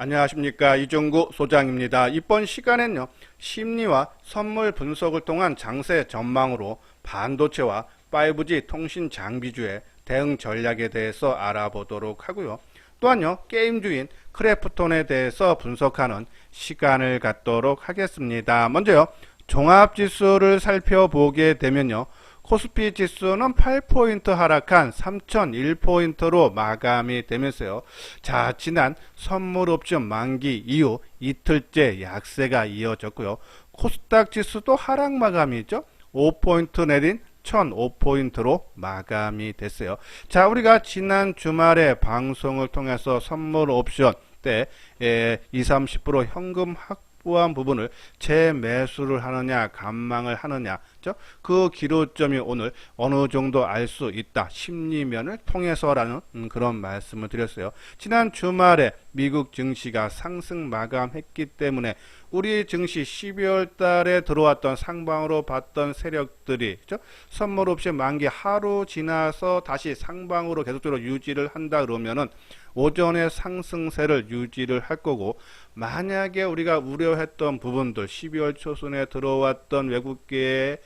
안녕하십니까, 이종구 소장입니다. 이번 시간엔요, 심리와 선물 분석을 통한 장세 전망으로 반도체와 5G 통신 장비주의 대응 전략에 대해서 알아보도록 하고요. 또한요, 게임주인 크래프톤에 대해서 분석하는 시간을 갖도록 하겠습니다. 먼저요, 종합지수를 살펴보게 되면요, 코스피 지수는 8포인트 하락한 3001포인트로 마감이 되면서요. 자, 지난 선물 옵션 만기 이후 이틀째 약세가 이어졌고요. 코스닥 지수도 하락 마감이죠. 5포인트 내린 1005포인트로 마감이 됐어요. 자, 우리가 지난 주말에 방송을 통해서 선물 옵션 때 20, 30% 현금 확보한 부분을 재매수를 하느냐 감망을 하느냐 그 기로점이 오늘 어느 정도 알 수 있다 심리면을 통해서라는 그런 말씀을 드렸어요. 지난 주말에 미국 증시가 상승 마감했기 때문에 우리 증시 12월 달에 들어왔던 상방으로 봤던 세력들이 선물 옵션 만기 하루 지나서 다시 상방으로 계속적으로 유지를 한다 그러면은 오전에 상승세를 유지를 할 거고, 만약에 우리가 우려했던 부분들 12월 초순에 들어왔던 외국계의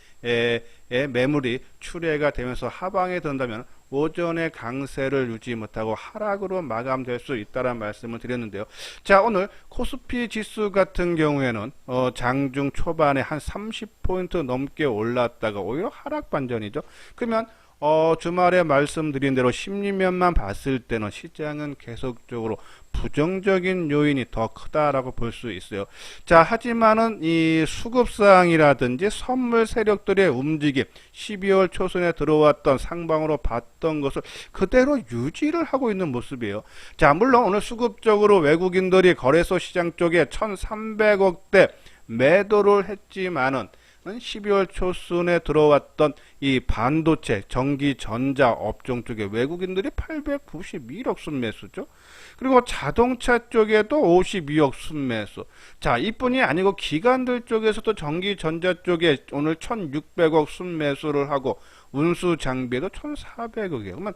매물이 출회가 되면서 하방에 든다면 오전에 강세를 유지 못하고 하락으로 마감될 수 있다는 말씀을 드렸는데요. 자, 오늘 코스피 지수 같은 경우에는 장중 초반에 한 30포인트 넘게 올랐다가 오히려 하락 반전이죠. 그러면 주말에 말씀드린 대로 심리면만 봤을 때는 시장은 계속적으로 부정적인 요인이 더 크다라고 볼 수 있어요. 자, 하지만은 이 수급상이라든지 선물 세력들의 움직임, 12월 초순에 들어왔던 상방으로 봤던 것을 그대로 유지를 하고 있는 모습이에요. 자, 물론 오늘 수급적으로 외국인들이 거래소 시장 쪽에 1300억대 매도를 했지만은 12월 초순에 들어왔던 이 반도체, 전기, 전자 업종 쪽에 외국인들이 891억 순매수죠. 그리고 자동차 쪽에도 52억 순매수. 자, 이뿐이 아니고 기관들 쪽에서도 전기, 전자 쪽에 오늘 1600억 순매수를 하고 운수 장비에도 1400억이에요. 그러면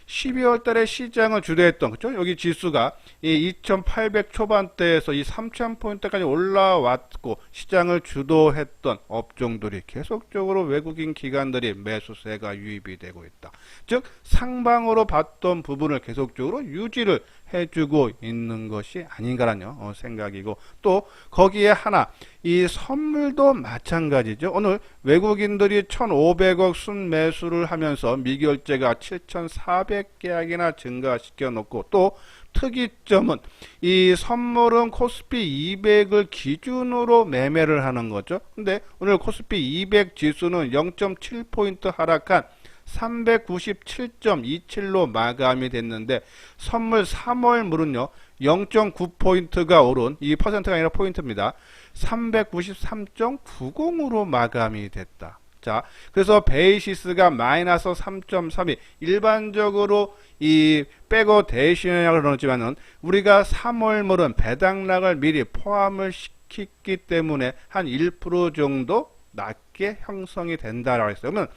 12월 달에 시장을 주도했던, 그죠? 여기 지수가 이 2800 초반대에서 이 3000포인트까지 올라왔고, 시장을 주도했던 업종들이 계속적으로 외국인 기관들이 매수세가 유입이 되고 있다. 즉, 상방으로 봤던 부분을 계속적으로 유지를 해주고 있는 것이 아닌가라는 생각이고, 또 거기에 하나, 이 선물도 마찬가지죠. 오늘 외국인들이 1500억 순매수를 하면서 미결제가 7400계약이나 증가시켜 놓고, 또 특이점은 이 선물은 코스피 200을 기준으로 매매를 하는 거죠. 근데 오늘 코스피 200 지수는 0.7포인트 하락한 397.27로 마감이 됐는데, 선물 3월물은요 0.9포인트가 오른, 이 퍼센트가 아니라 포인트입니다. 393.90으로 마감이 됐다. 자, 그래서 베이시스가 마이너스 3.32, 일반적으로 이 백어 대신이라고 그러지만은 우리가 3월물은 배당락을 미리 포함을 시켰기 때문에 한 1% 정도 낮게 형성이 된다라고 했어요. 그러면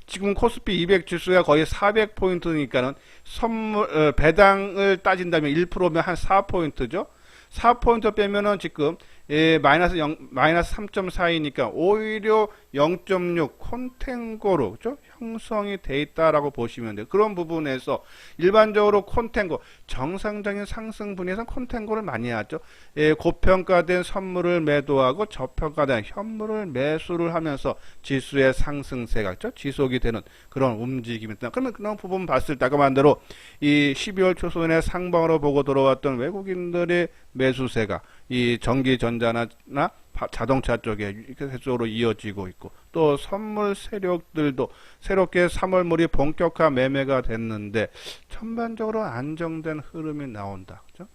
지금 코스피 200 지수가 거의 400포인트니까는 선물 배당을 따진다면 1%면 한 4포인트죠. 4포인트 빼면은 지금 마이너스 3.42니까 오히려 0.6 콘탱고로 형성이 돼 있다라고 보시면 돼요. 그런 부분에서 일반적으로 콘탱고, 정상적인 상승 분야에서 콘탱고를 많이 하죠. 고평가된 선물을 매도하고 저평가된 현물을 매수를 하면서 지수의 상승세가 지속이 되는 그런 움직임입니다. 그러면 그런 부분 봤을 때 아까 말대로 이 12월 초순에 상방으로 보고 들어왔던 외국인들의 매수세가 이 전기, 전자나 자동차 쪽에 계속적으로 이어지고 있고, 또 선물 세력들도 새롭게 3월물이 본격화 매매가 됐는데 전반적으로 안정된 흐름이 나온다. 그죠?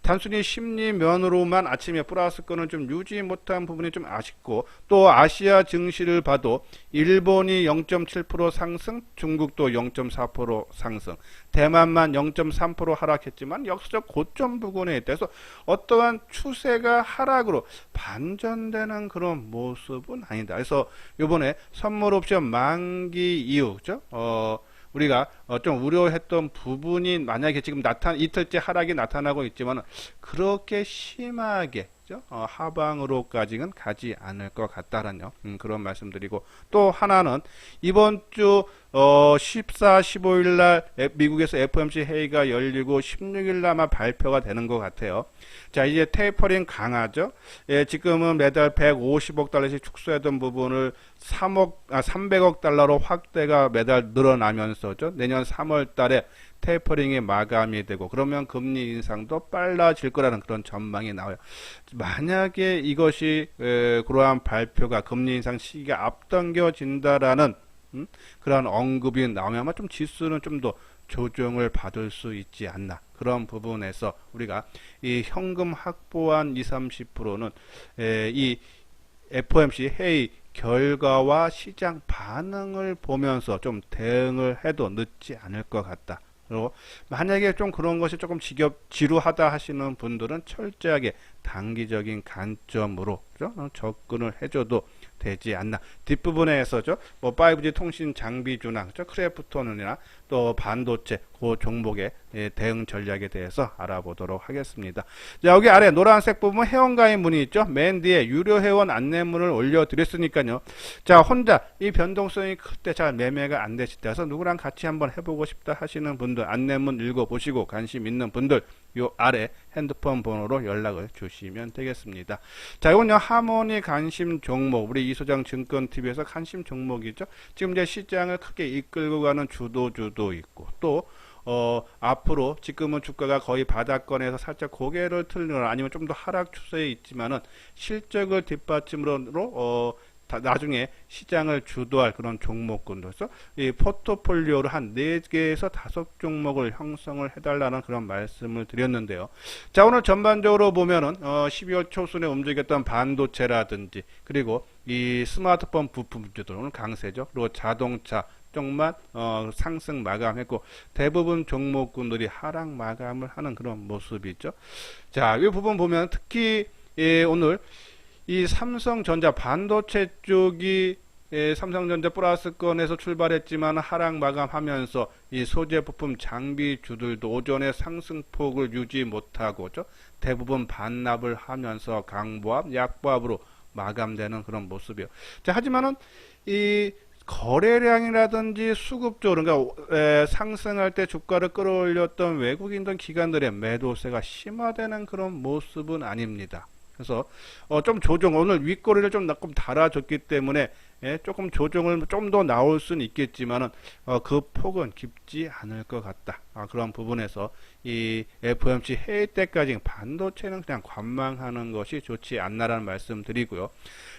단순히 심리면으로만 아침에 플러스권을 좀 유지 못한 부분이 좀 아쉽고, 또 아시아 증시를 봐도 일본이 0.7% 상승, 중국도 0.4% 상승, 대만만 0.3% 하락했지만 역사적 고점 부근에 있대서 어떠한 추세가 하락으로 반전되는 그런 모습은 아니다. 그래서 이번에 선물 옵션 만기 이후 우리가 좀 우려했던 부분이 만약에 지금 이틀째 하락이 나타나고 있지만 그렇게 심하게 하방으로까지는 가지 않을 것 같다라는 그런 말씀드리고, 또 하나는 이번 주 14, 15일 날 미국에서 FOMC 회의가 열리고 16일 날 아마 발표가 되는 것 같아요. 자, 이제 테이퍼링 강하죠. 예, 지금은 매달 150억 달러씩 축소했던 부분을 300억 달러로 확대가 매달 늘어나면서죠. 내년 3월 달에 테이퍼링이 마감이 되고, 그러면 금리 인상도 빨라질 거라는 그런 전망이 나와요. 만약에 이것이 그러한 발표가 금리 인상 시기가 앞당겨진다라는 그런 언급이 나오면 아마 좀 지수는 좀 더 조정을 받을 수 있지 않나. 그런 부분에서 우리가 이 현금 확보한 20, 30%는 이 FOMC 회의 결과와 시장 반응을 보면서 좀 대응을 해도 늦지 않을 것 같다. 그리고 만약에 좀 그런 것이 조금 지루하다 하시는 분들은 철저하게 단기적인 관점으로 접근을 해줘도 되지 않나. 뒷부분에서죠, 뭐 5G 통신 장비주나 크래프톤이나 또 반도체 그 종목의 대응 전략에 대해서 알아보도록 하겠습니다. 자, 여기 아래 노란색 부분 회원가입 문이 있죠. 맨 뒤에 유료 회원 안내문을 올려드렸으니까요. 자, 혼자 이 변동성이 클 때 잘 매매가 안 되실 때서 누구랑 같이 한번 해보고 싶다 하시는 분들, 안내문 읽어보시고 관심 있는 분들 요 아래 핸드폰 번호로 연락을 주시면 되겠습니다. 자, 이건요 하모니 관심 종목, 우리 이소장 증권TV에서 관심 종목이죠. 지금 이제 시장을 크게 이끌고 가는 주도주도 있고, 또 앞으로 지금은 주가가 거의 바닥권에서 살짝 고개를 틀거나 아니면 좀 더 하락 추세에 있지만은 실적을 뒷받침으로 나중에 시장을 주도할 그런 종목군으로서 이 포트폴리오를 한 4개에서 5종목을 형성을 해달라는 그런 말씀을 드렸는데요. 자, 오늘 전반적으로 보면은 12월 초순에 움직였던 반도체라든지, 그리고 이 스마트폰 부품주들 오늘 강세죠. 그리고 자동차 쪽만 상승 마감했고, 대부분 종목군들이 하락 마감을 하는 그런 모습이죠. 자, 이 부분 보면 특히 오늘 이 삼성전자 반도체 쪽이 삼성전자 플러스권에서 출발했지만 하락 마감하면서 이 소재 부품 장비주들도 오전에 상승폭을 유지 못하고 대부분 반납을 하면서 강보합, 약보합으로 마감되는 그런 모습이에요. 자, 하지만은 이 거래량이라든지 수급조, 그러니까 상승할 때 주가를 끌어올렸던 외국인들 기관들의 매도세가 심화되는 그런 모습은 아닙니다. 그래서 좀 조정, 오늘 윗꼬리를 좀 달아줬기 때문에 조금 조정을 좀 더 나올 수는 있겠지만은 그 폭은 깊지 않을 것 같다. 그런 부분에서 이 FOMC 회의 때까지 반도체는 그냥 관망하는 것이 좋지 않나라는 말씀 드리고요.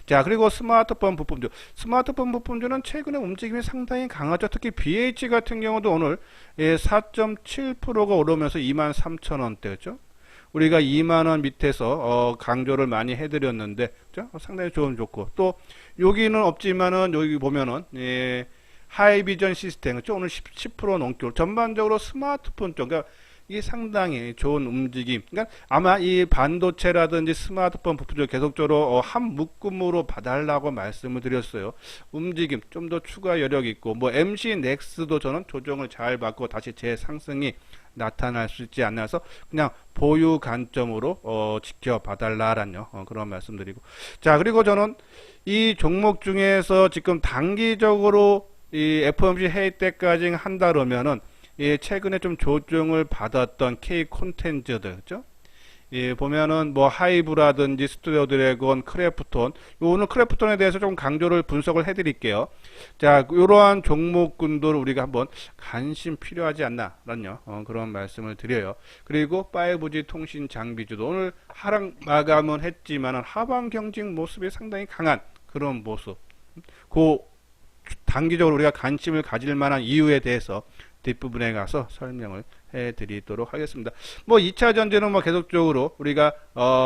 자, 그리고 스마트폰 부품주는 최근에 움직임이 상당히 강하죠. 특히 BH 같은 경우도 오늘 4.7%가 오르면서 23,000원대였죠. 우리가 2만원 밑에서 강조를 많이 해드렸는데 상당히 좋고, 또 여기는 없지만은 여기 보면은 하이비전 시스템, 그렇죠? 오늘 10% 넘게, 전반적으로 스마트폰 쪽, 그러니까 이게 상당히 좋은 움직임. 그러니까 아마 이 반도체라든지 스마트폰 부품을 계속적으로 한 묶음으로 봐달라고 말씀을 드렸어요. 움직임 좀 더 추가 여력이 있고, 뭐 MC 넥스도 저는 조정을 잘 받고 다시 재상승이 나타날 수 있지 않나서 그냥 보유 관점으로 지켜봐달라라는 그런 말씀드리고, 자, 그리고 저는 이 종목 중에서 지금 단기적으로 이 FOMC 회의 때까지 한다 그러면은 최근에 좀 조정을 받았던 K 콘텐츠들, 그죠? 보면은 뭐 하이브라든지 스튜디오 드래곤, 크래프톤, 오늘 크래프톤에 대해서 좀 강조를 분석을 해드릴게요. 자, 이러한 종목군들 우리가 한번 관심 필요하지 않나라는 그런 말씀을 드려요. 그리고 5G 통신 장비주도 오늘 하락 마감은 했지만은 하방 경직 모습이 상당히 강한 그런 모습. 단기적으로 우리가 관심을 가질 만한 이유에 대해서 뒷부분에 가서 설명을 해드리도록 하겠습니다. 뭐 2차 전지는 뭐 계속적으로 우리가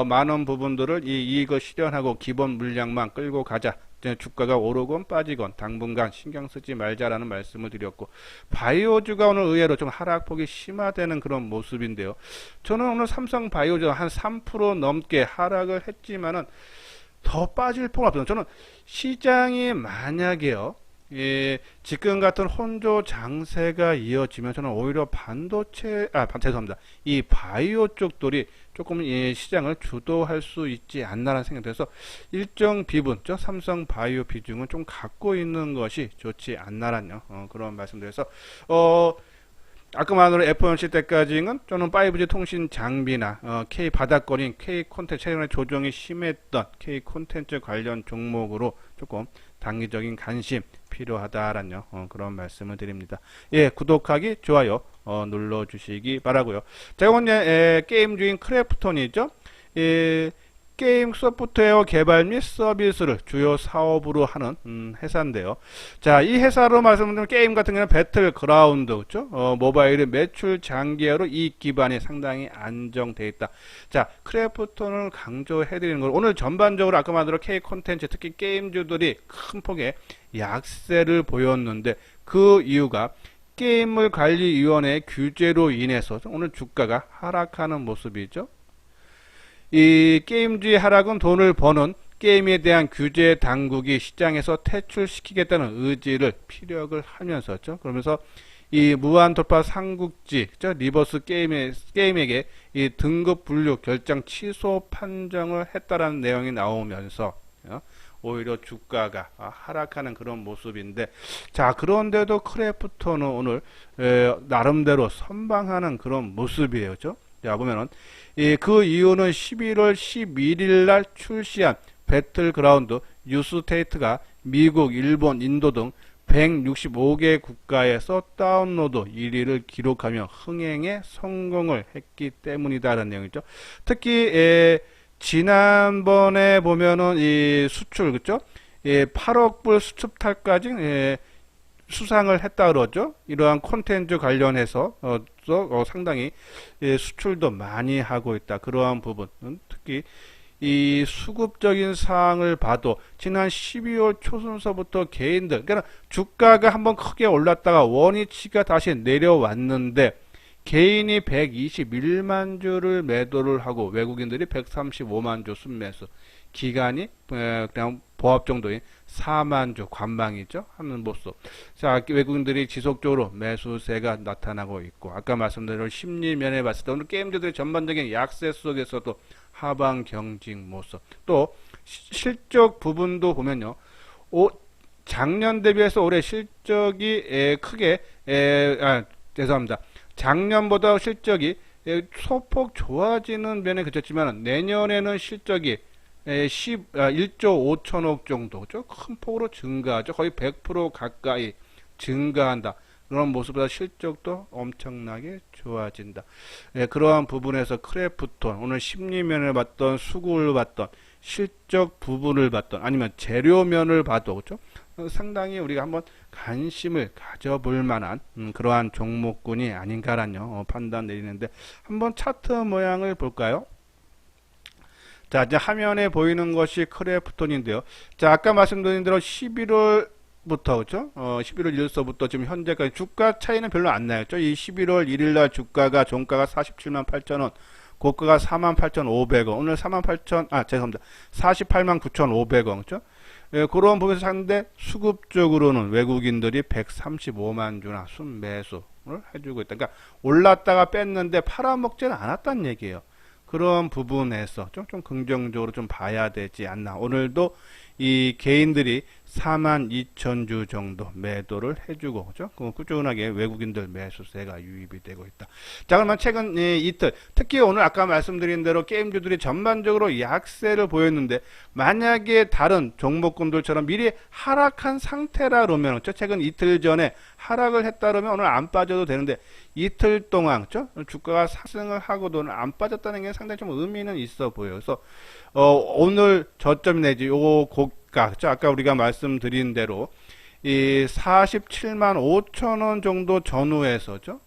많은 부분들을 이 이익을 실현하고 기본 물량만 끌고 가자. 주가가 오르건 빠지건 당분간 신경 쓰지 말자라는 말씀을 드렸고, 바이오주가 오늘 의외로 좀 하락폭이 심화되는 그런 모습인데요. 저는 오늘 삼성 바이오주 한 3% 넘게 하락을 했지만은 더 빠질 폭은 없어요. 저는 시장이 만약에요, 지금 같은 혼조 장세가 이어지면서는 오히려 죄송합니다. 이 바이오 쪽들이 조금 시장을 주도할 수 있지 않나라는 생각이 들어서 일정 비분, 삼성 바이오 비중은 좀 갖고 있는 것이 좋지 않나라는 그런 말씀드려서 아까 말한 F1실 때까지는 저는 5G 통신 장비나 K 바닥거린 K 콘텐츠 최근에 조정이 심했던 K 콘텐츠 관련 종목으로 조금 단기적인 관심 필요하다라는 그런 말씀을 드립니다. 예, 구독하기, 좋아요 눌러주시기 바라고요. 제가 오늘 게임주인 크래프톤이죠. 게임 소프트웨어 개발 및 서비스를 주요 사업으로 하는 회사인데요. 자, 이 회사로 말씀드리면 게임 같은 경우는 배틀그라운드, 그렇죠? 모바일의 매출 장기화로 이익 기반이 상당히 안정되어 있다. 자, 크래프톤을 강조해드리는 걸 오늘 전반적으로 아까 말한 대로 K 콘텐츠, 특히 게임주들이 큰 폭의 약세를 보였는데 그 이유가 게임을 관리위원회의 규제로 인해서 오늘 주가가 하락하는 모습이죠. 이 게임주의 하락은 돈을 버는 게임에 대한 규제 당국이 시장에서 퇴출시키겠다는 의지를 피력을 하면서죠. 그러면서 이 무한 돌파 삼국지, 리버스 게임에게 이 등급 분류 결정 취소 판정을 했다라는 내용이 나오면서 오히려 주가가 하락하는 그런 모습인데, 자, 그런데도 크래프톤은 오늘 나름대로 선방하는 그런 모습이에요. 그죠? 자, 보면은 그 이유는 11월 11일 날 출시한 배틀그라운드 뉴스테이트가 미국, 일본, 인도 등 165개 국가에서 다운로드 1위를 기록하며 흥행에 성공을 했기 때문이다라는 내용이죠. 특히 지난번에 보면은 이 수출, 그죠? 8억 불 수출탈까지 수상을 했다 그러죠. 이러한 콘텐츠 관련해서 상당히 수출도 많이 하고 있다. 그러한 부분은 특히 이 수급적인 사항을 봐도 지난 12월 초순서부터 개인들, 그러니까 주가가 한번 크게 올랐다가 원위치가 다시 내려왔는데 개인이 121만 주를 매도를 하고 외국인들이 135만 주 순매수, 기간이 그냥 보합 정도인 4만 주 관망이죠 하는 모습. 자, 외국인들이 지속적으로 매수세가 나타나고 있고, 아까 말씀드린 심리면에 봤을 때 오늘 게임주들의 전반적인 약세 속에서도 하방 경직 모습. 또 실적 부분도 보면요, 작년 대비해서 올해 실적이 크게 죄송합니다. 작년보다 실적이 소폭 좋아지는 면에 그쳤지만 내년에는 실적이 1조 5천억 정도죠. 큰 폭으로 증가하죠. 거의 100% 가까이 증가한다. 그런 모습보다 실적도 엄청나게 좋아진다. 그러한 부분에서 크래프톤, 오늘 심리면을 봤던, 수급을 봤던, 실적 부분을 봤던, 아니면 재료면을 봐도, 그렇죠? 상당히 우리가 한번 관심을 가져볼 만한 그러한 종목군이 아닌가라는 판단 내리는데, 한번 차트 모양을 볼까요? 자, 이제 화면에 보이는 것이 크래프톤인데요. 자, 아까 말씀드린 대로 11월부터, 그죠? 11월 1일서부터 지금 현재까지 주가 차이는 별로 안 나요. 이 11월 1일 날 주가가, 종가가 47만 8천원, 고가가 4만 8,500원, 오늘 4만 8천, 죄송합니다. 48만 9,500원, 그죠? 그런 부분에서 하는데, 수급적으로는 외국인들이 135만 주나 순매수를 해주고 있다. 그러니까 올랐다가 뺐는데 팔아먹지는 않았다는 얘기예요. 그런 부분에서 좀 긍정적으로 좀 봐야 되지 않나. 오늘도 이 개인들이 4만 2천 주 정도 매도를 해주고, 그죠? 꾸준하게 외국인들 매수세가 유입이 되고 있다. 자, 그러면 최근 이틀, 특히 오늘 아까 말씀드린 대로 게임주들이 전반적으로 약세를 보였는데, 만약에 다른 종목군들처럼 미리 하락한 상태라 그러면, 그죠? 최근 이틀 전에 하락을 했다 그러면 오늘 안 빠져도 되는데, 이틀 동안, 그죠? 주가가 상승을 하고도 오늘 안 빠졌다는 게 상당히 좀 의미는 있어 보여요. 그래서 오늘 저점 내지 요 고가, 그쵸? 아까 우리가 말씀드린 대로 이 47만 5천 원 정도 전후에서죠.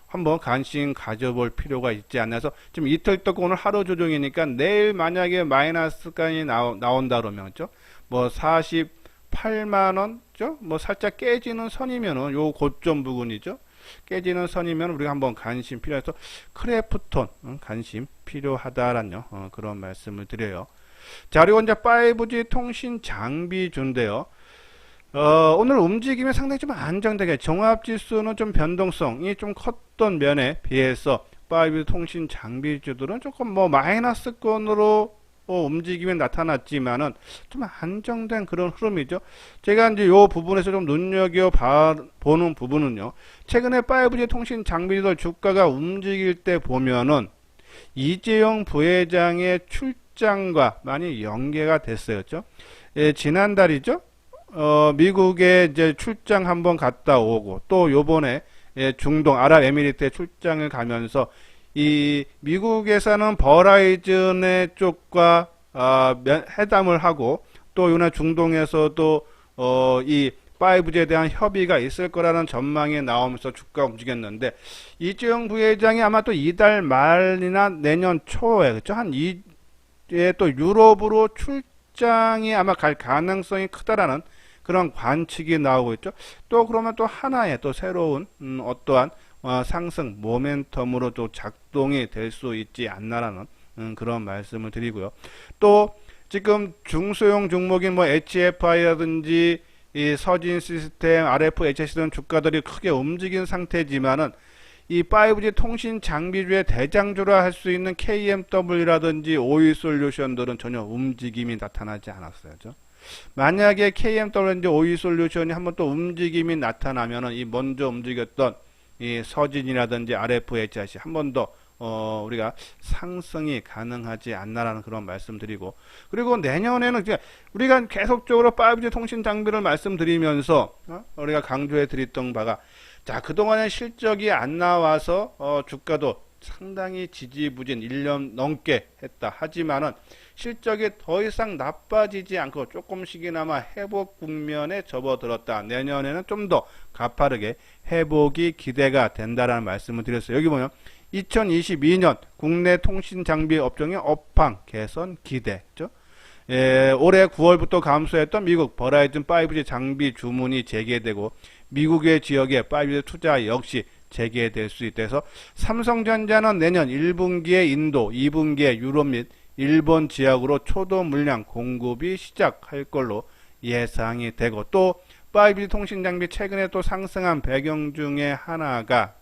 한번 관심 가져볼 필요가 있지 않나서 지금 이틀 떴고 오늘 하루 조정이니까 내일 만약에 마이너스까지 나온다 그러면, 그죠? 뭐 48만 원죠? 뭐 살짝 깨지는 선이면은 요 고점 부근이죠. 깨지는 선이면 우리가 한번 관심 필요해서 크래프톤 관심 필요하다라는 그런 말씀을 드려요. 자, 그리고 이제 5G 통신 장비주인데요. 오늘 움직임이 상당히 좀 안정되게 종합지수는 좀 변동성이 좀 컸던 면에 비해서 5 통신 장비주들은 조금 뭐 마이너스권으로 움직임이 나타났지만은 좀 안정된 그런 흐름이죠. 제가 이제 요 부분에서 좀 눈여겨 보는 부분은요. 최근에 5G 통신 장비들 주가가 움직일 때 보면은 이재용 부회장의 출장과 많이 연계가 됐어요. 그렇죠? 예, 지난달이죠. 미국에 이제 출장 한번 갔다 오고 또 요번에 예, 중동 아랍에미리트에 출장을 가면서 이 미국에서는 버라이즌의 쪽과 회담을 하고 또 요나 중동에서도 이 5G에 대한 협의가 있을 거라는 전망이 나오면서 주가 움직였는데 이재용 부회장이 아마 또 이달 말이나 내년 초에 그렇죠? 한 이에 또 유럽으로 출장이 아마 갈 가능성이 크다라는 그런 관측이 나오고 있죠. 또 그러면 또 하나의 또 새로운 어떠한 상승 모멘텀으로 또 작동이 될 수 있지 않나라는 그런 말씀을 드리고요. 또 지금 중소형 종목인 뭐 HFI라든지 이 서진 시스템, RF, HC 등 주가들이 크게 움직인 상태지만은 이 5G 통신 장비주의 대장주라 할 수 있는 KMW라든지 오이솔루션들은 전혀 움직임이 나타나지 않았어요. 그렇죠? 만약에 KMW인지 오이솔루션이 한번 또 움직임이 나타나면은 이 먼저 움직였던 이 서진이라든지 RFHIC 한 번 더 우리가 상승이 가능하지 않나라는 그런 말씀드리고 그리고 내년에는 우리가 계속적으로 5G 통신 장비를 말씀드리면서 우리가 강조해 드렸던 바가 자 그동안에 실적이 안 나와서 주가도 상당히 지지부진 1년 넘게 했다. 하지만은 실적이 더 이상 나빠지지 않고 조금씩이나마 회복 국면에 접어들었다. 내년에는 좀 더 가파르게 회복이 기대가 된다라는 말씀을 드렸어요. 여기 보면 2022년 국내 통신 장비 업종의 업황 개선 기대죠. 예, 올해 9월부터 감소했던 미국 버라이즌 5G 장비 주문이 재개되고 미국의 지역에 5G 투자 역시 재개될 수 있대서 삼성전자는 내년 1분기에 인도, 2분기에 유럽 및 일본 지역으로 초도 물량 공급이 시작할 걸로 예상이 되고 또 5G 통신 장비 최근에 또 상승한 배경 중에 하나가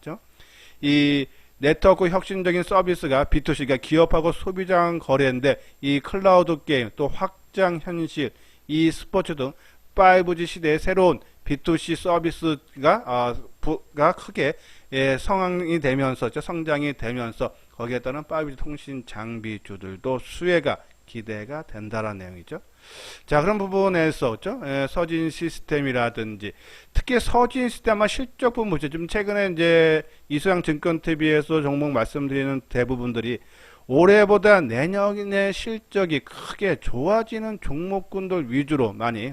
이 네트워크 혁신적인 서비스가 B2C가 기업하고 소비자 간 거래인데 이 클라우드 게임 또 확장 현실 이 스포츠 등 5G 시대의 새로운 B2C 서비스가 크게 성장이 되면서 거기에 따른 5G 통신 장비주들도 수혜가 기대가 된다는 내용이죠. 자, 그런 부분에서 서진 시스템이라든지 특히 서진 시스템 아마 실적 부분 보죠. 좀 최근에 이제 이수양 증권TV에서 종목 말씀드리는 대부분들이 올해보다 내년의 실적이 크게 좋아지는 종목군들 위주로 많이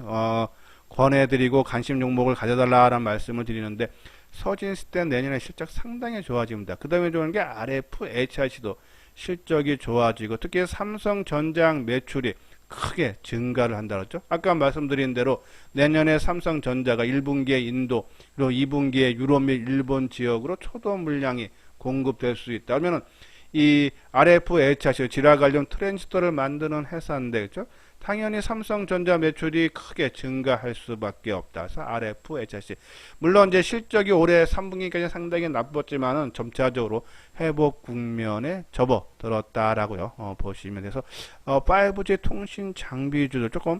권해드리고 관심 종목을 가져달라는 말씀을 드리는데 서진 시스템 내년에 실적 상당히 좋아집니다. 그 다음에 좋은 게 RFHIC도 실적이 좋아지고 특히 삼성전자 매출이 크게 증가를 한다 그랬죠. 아까 말씀드린 대로 내년에 삼성전자가 1분기에 인도 그리고 2분기에 유럽 및 일본 지역으로 초도 물량이 공급될 수 있다. 그러면은 이 RFHIC 지라 관련 트랜지스터를 만드는 회사인데 그렇죠? 당연히 삼성전자 매출이 크게 증가할 수밖에 없다. 그래서 RFHIC 물론 이제 실적이 올해 3분기까지 상당히 나빴지만은 점차적으로 회복 국면에 접어들었다라고요. 보시면 돼서 5G 통신 장비주도 조금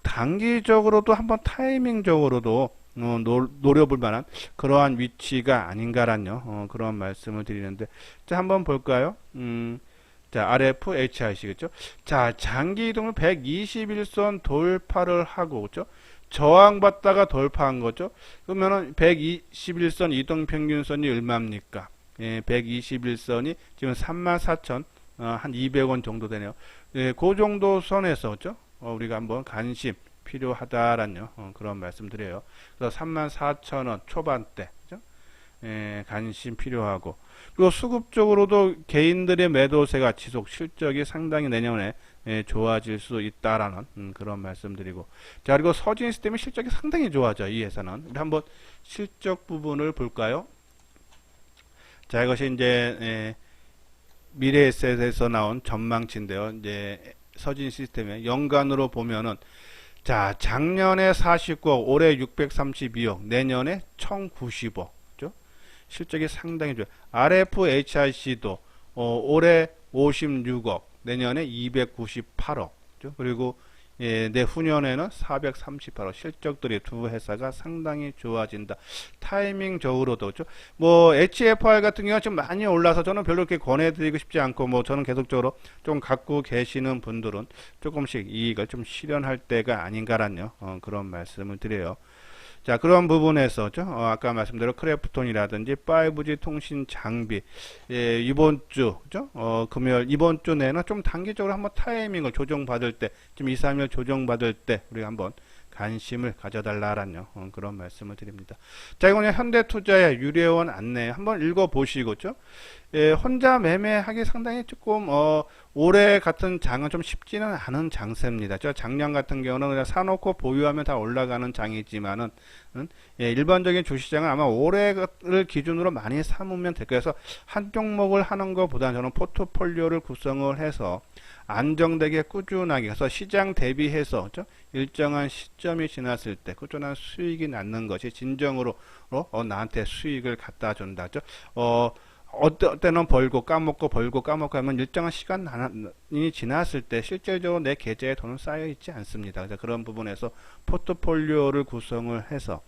단기적으로도 한번 타이밍적으로도 노려볼 만한 그러한 위치가 아닌가라는 그런 말씀을 드리는데 자 한번 볼까요? 자, RFHIC겠죠? 자, 장기 이동을 121선 돌파를 하고, 그죠? 저항받다가 돌파한 거죠? 그러면은 121선 이동평균선이 얼마입니까? 예, 121선이 지금 34,000, 한 200원 정도 되네요. 예, 그 정도 선에서, 그죠? 우리가 한번 관심 필요하다라는 그런 말씀 드려요. 그래서 34,000원 초반대, 그죠? 예, 관심 필요하고 그리고 수급적으로도 개인들의 매도세가 지속 실적이 상당히 내년에 좋아질 수 있다라는 그런 말씀드리고 자 그리고 서진 시스템이 실적이 상당히 좋아져 이 회사는 우리 한번 실적 부분을 볼까요? 자 이것이 이제 미래에셋에서 나온 전망치인데요. 이제 서진 시스템의 연간으로 보면은 자, 작년에 49억, 올해 632억, 내년에 1095억. 그죠? 실적이 상당히 좋아요. RFHIC도 올해 56억, 내년에 298억. 그죠? 그리고 내후년에는 438억. 실적들이 두 회사가 상당히 좋아진다. 타이밍적으로도 그죠? 뭐 HFR 같은 경우는 좀 많이 올라서 저는 별로 그렇게 권해드리고 싶지 않고, 뭐 저는 계속적으로 좀 갖고 계시는 분들은 조금씩 이익을 좀 실현할 때가 아닌가라는 그런 말씀을 드려요. 자, 그런 부분에서죠. 아까 말씀대로 크래프톤이라든지 5G 통신 장비, 이번 주, 그죠? 금요일, 이번 주 내는 좀 단기적으로 한번 타이밍을 조정받을 때, 좀 2, 3일 조정받을 때, 우리가 한번 관심을 가져달라는 그런 말씀을 드립니다. 자, 이거는 현대투자의 유료원 안내 한번 읽어보시고죠. 혼자 매매하기 상당히 조금 올해 같은 장은 좀 쉽지는 않은 장세입니다. 저 작년 같은 경우는 그냥 사놓고 보유하면 다 올라가는 장이지만은 일반적인 주시장은 아마 올해를 기준으로 많이 삼으면 될 거예요. 그래서 한 종목을 하는 것보다는 저는 포트폴리오를 구성을 해서 안정되게 꾸준하게, 그래서 시장 대비해서 그렇죠? 일정한 시점이 지났을 때 꾸준한 수익이 낳는 것이 진정으로 나한테 수익을 갖다 준다. 그렇죠? 어떨 때는 벌고 까먹고 벌고 까먹고 하면 일정한 시간이 지났을 때 실질적으로 내 계좌에 돈은 쌓여 있지 않습니다. 그래서 그런 부분에서 포트폴리오를 구성을 해서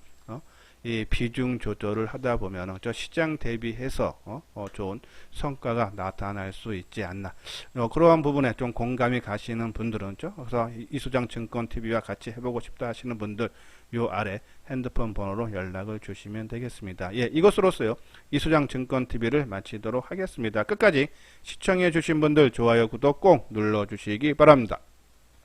이 비중 조절을 하다 보면 저 시장 대비해서 좋은 성과가 나타날 수 있지 않나. 그러한 부분에 좀 공감이 가시는 분들은 그래서 이수장 증권 TV와 같이 해보고 싶다 하시는 분들 요 아래 핸드폰 번호로 연락을 주시면 되겠습니다. 예, 이것으로서요 이수장 증권 TV를 마치도록 하겠습니다. 끝까지 시청해 주신 분들 좋아요 구독 꼭 눌러 주시기 바랍니다.